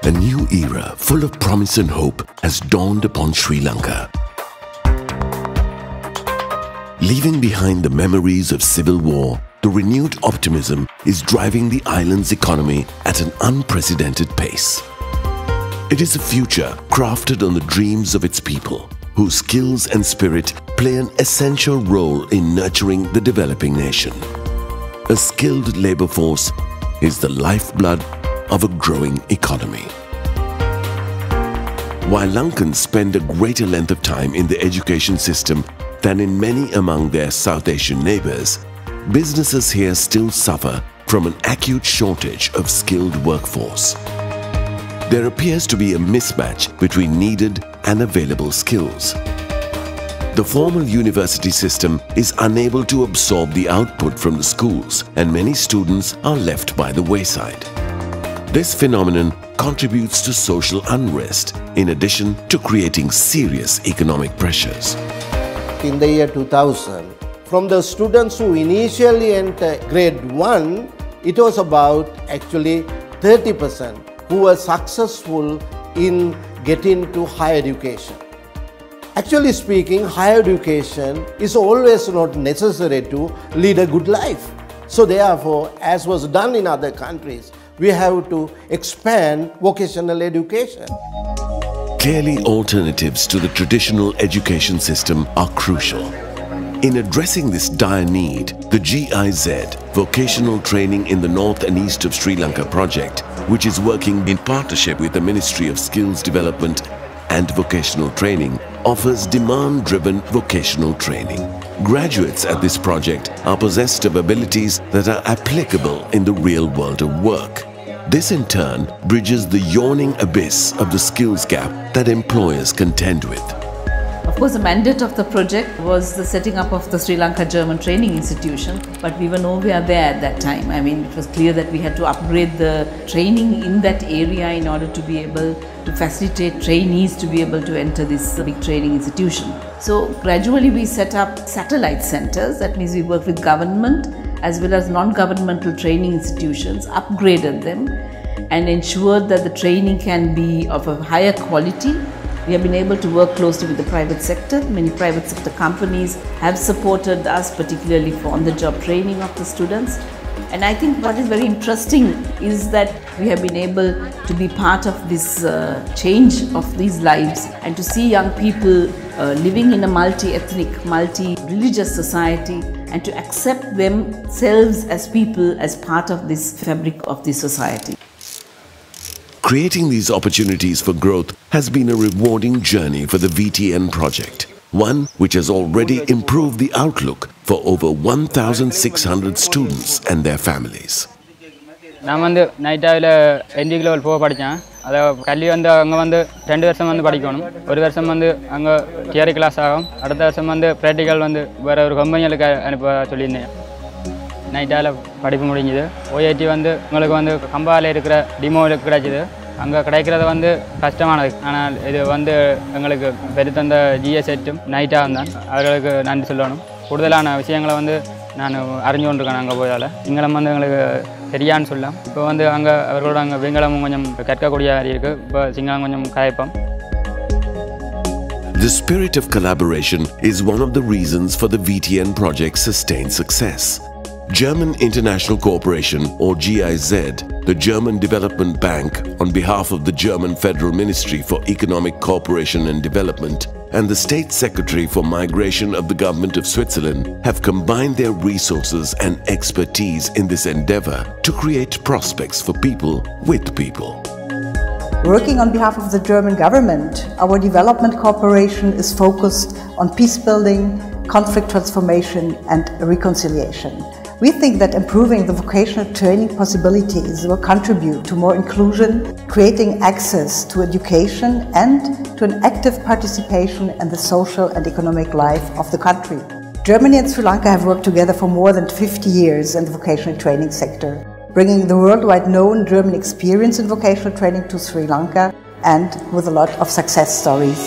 A new era full of promise and hope has dawned upon Sri Lanka. Leaving behind the memories of civil war, the renewed optimism is driving the island's economy at an unprecedented pace. It is a future crafted on the dreams of its people, whose skills and spirit play an essential role in nurturing the developing nation. A skilled labor force is the lifeblood of a growing economy. While Lankans spend a greater length of time in the education system than in many among their South Asian neighbors, businesses here still suffer from an acute shortage of skilled workforce. There appears to be a mismatch between needed and available skills. The formal university system is unable to absorb the output from the schools, and many students are left by the wayside. This phenomenon contributes to social unrest in addition to creating serious economic pressures. In the year 2000, from the students who initially entered grade 1, it was about actually 30% who were successful in getting to higher education. Actually speaking, higher education is always not necessary to lead a good life. So therefore, as was done in other countries, we have to expand vocational education. Clearly, alternatives to the traditional education system are crucial. In addressing this dire need, the GIZ, Vocational Training in the North and East of Sri Lanka project, which is working in partnership with the Ministry of Skills Development and Vocational Training, offers demand-driven vocational training. Graduates at this project are possessed of abilities that are applicable in the real world of work. This in turn bridges the yawning abyss of the skills gap that employers contend with. Of course, the mandate of the project was the setting up of the Sri Lanka German Training Institution, but we were nowhere there at that time. I mean, it was clear that we had to upgrade the training in that area in order to be able to facilitate trainees to be able to enter this big training institution. So gradually we set up satellite centers. That means we work with government as well as non-governmental training institutions, upgraded them and ensured that the training can be of a higher quality. We have been able to work closely with the private sector. Many private sector companies have supported us, particularly for on-the-job training of the students. And I think what is very interesting is that we have been able to be part of this change of these lives and to see young people living in a multi-ethnic, multi-religious society and to accept themselves as people as part of this fabric of this society. Creating these opportunities for growth has been a rewarding journey for the VTN project, one which has already improved the outlook for over 1,600 students and their families. I am a night level 4 படிச்சேன். அத கல்வி வந்து அங்க வந்து 2 வருஷம் வந்து படிக்கணும். ஒரு வருஷம் வந்து அங்க தியரி கிளாஸ் ஆகும். அடுத்த வருஷம் வந்து பிராக்டிகல் வந்து வேற ஒரு கம்பெனிகளுக்கு அனுப்ப சொல்லியிருந்தேன். நைட்டால படிப்பு முடிஞ்சது. OIT வந்து உங்களுக்கு வந்து கம்பால இருக்கிற டிமோல கிடைச்சது. அங்க கிடைக்கிறது வந்து கஷ்டமானது. ஆனால் இது வந்து எங்களுக்கு பெருத்தந்த GS செட்டும் நைட்டா தான். அவங்களுக்கு நன்றி சொல்லணும். கூடுதலான விஷயங்களை வந்து நான் அறிஞ்சு கொண்டிருக்கேன் அங்க போயால. சிங்களம் வந்து எங்களுக்கு தெரியான்னு சொல்லலாம். இப்போ வந்து அங்க அவர்களோட அங்க சிங்களமும் கொஞ்சம் கற்கக்கூடிய இருக்கு. இப்போ சிங்களம் கொஞ்சம் கயப்பம். The spirit of collaboration is one of the reasons for the VTN project's sustained success. German International Corporation, or GIZ, the German Development Bank, on behalf of the German Federal Ministry for Economic Cooperation and Development, and the State Secretary for Migration of the Government of Switzerland have combined their resources and expertise in this endeavor to create prospects for people with people. Working on behalf of the German government, our development cooperation is focused on peace building, conflict transformation and reconciliation. We think that improving the vocational training possibilities will contribute to more inclusion, creating access to education and to an active participation in the social and economic life of the country. Germany and Sri Lanka have worked together for more than 50 years in the vocational training sector, bringing the worldwide known German experience in vocational training to Sri Lanka and with a lot of success stories.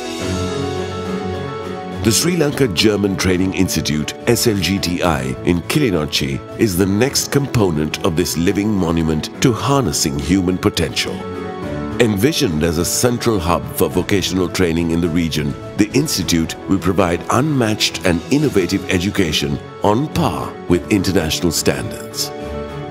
The Sri Lanka German Training Institute, SLGTI in Kilinochchi, is the next component of this living monument to harnessing human potential. Envisioned as a central hub for vocational training in the region, the institute will provide unmatched and innovative education on par with international standards.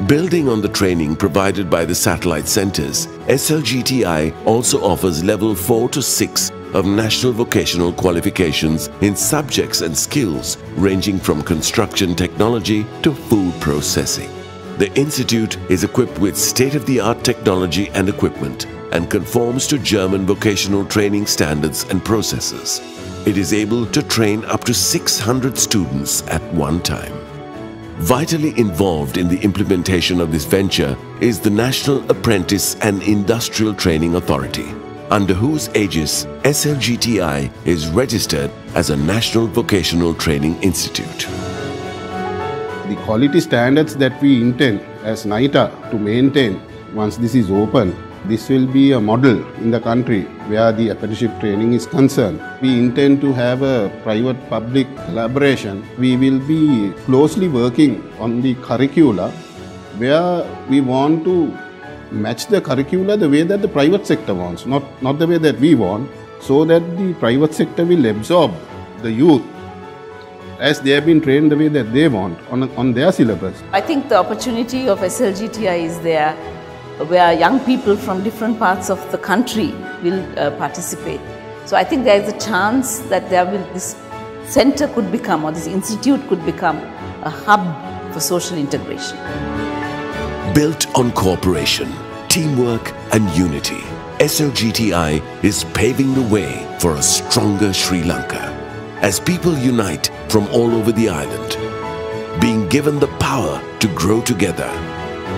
Building on the training provided by the satellite centers, SLGTI also offers level 4 to 6 of national vocational qualifications in subjects and skills ranging from construction technology to food processing. The institute is equipped with state-of-the-art technology and equipment and conforms to German vocational training standards and processes. It is able to train up to 600 students at one time. Vitally involved in the implementation of this venture is the National Apprentice and Industrial Training Authority, under whose aegis SLGTI is registered as a National Vocational Training Institute. The quality standards that we intend as NITA to maintain once this is open, this will be a model in the country where the apprenticeship training is concerned. We intend to have a private-public collaboration. We will be closely working on the curricula where we want to match the curricula the way that the private sector wants, not the way that we want, so that the private sector will absorb the youth as they have been trained the way that they want on their syllabus. I think the opportunity of SLGTI is there, where young people from different parts of the country will participate. So I think there is a chance that this center could become, or this institute could become, a hub for social integration. Built on cooperation, teamwork and unity, SLGTI is paving the way for a stronger Sri Lanka as people unite from all over the island, being given the power to grow together.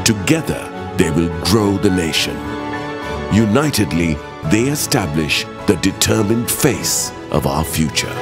Together, they will grow the nation. Unitedly, they establish the determined face of our future.